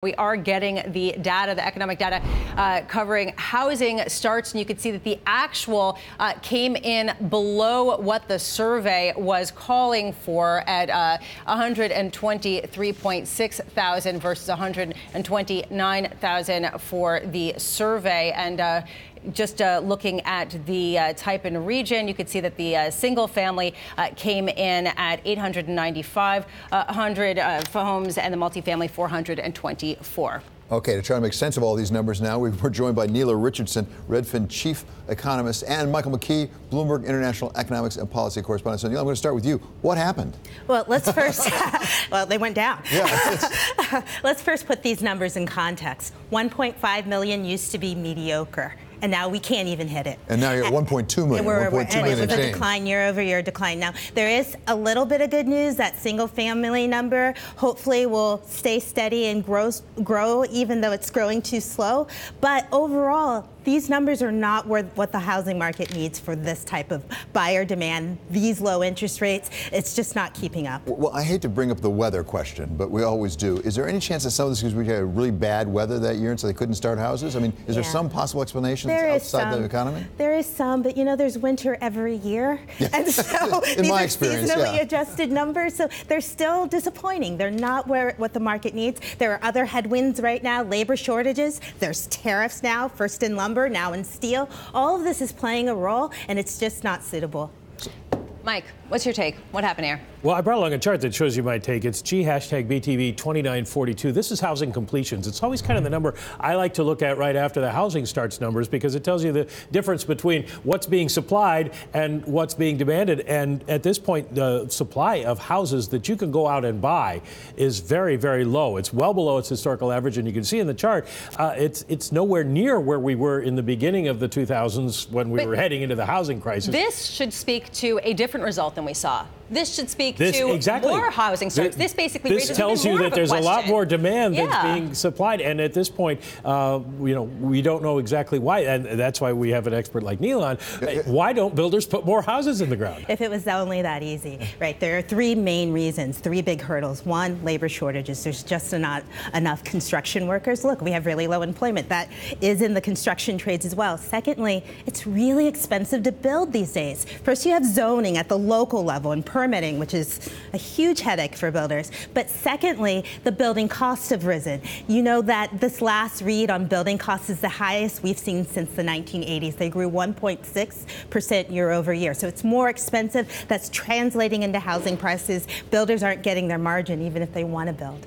We are getting the data, the economic data, covering housing starts, and you can see that the actual came in below what the survey was calling for at 123.6 thousand versus 129,000 for the survey. And just looking at the type and region, you could see that the single family came in at 895 homes and the multifamily 424. Okay, to try to make sense of all these numbers now, we're joined by Nela Richardson, Redfin chief economist, and Michael McKee, Bloomberg International Economics and Policy correspondent. So Nela, I'm going to start with you. What happened? Well, let's first, well, they went down. Yeah, let's first put these numbers in context. 1.5 million used to be mediocre. And now we can't even hit it. And now you're at 1.2 million. And it was a decline, year-over-year decline. Now, there is a little bit of good news. That single-family number hopefully will stay steady and grow, even though it's growing too slow. But overall, these numbers are not what the housing market needs for this type of buyer demand, these low interest rates. It's just not keeping up. Well, I hate to bring up the weather question, but we always do. Is there any chance that some of this is because we had really bad weather that year and so they couldn't start houses? I mean, is there some possible explanation outside the economy? There is some, but you know, there's winter every year. Yeah. And so in these my are experience, seasonally adjusted numbers, so they're still disappointing. They're not what the market needs. There are other headwinds right now, labor shortages. There's tariffs now, first in lumber, now in steel. All of this is playing a role, and it's just not suitable. Mike, what's your take? What happened here? Well, I brought along a chart that shows you my take. It's G#BTV2942. This is housing completions. It's always kind of the number I like to look at right after the housing starts numbers because it tells you the difference between what's being supplied and what's being demanded. And at this point, the supply of houses that you can go out and buy is very, very low. It's well below its historical average. And you can see in the chart, it's nowhere near where we were in the beginning of the 2000s when we were heading into the housing crisis. This should speak to a different result than we saw. This should speak to exactly. more housing starts. This basically raises tells you that there's a lot more demand that's being supplied, and at this point, we don't know exactly why, and that's why we have an expert like Neil on. Why don't builders put more houses in the ground? If it was only that easy, right? There are three main reasons, three big hurdles. One, labor shortages. There's just not enough construction workers. Look, we have really low employment. That is in the construction trades as well. Secondly, it's really expensive to build these days. First, you have zoning at the local level and permitting, which is a huge headache for builders. But secondly, the building costs have risen. You know that this last read on building costs is the highest we've seen since the 1980s. They grew 1.6% year over year. So it's more expensive. That's translating into housing prices. Builders aren't getting their margin even if they want to build.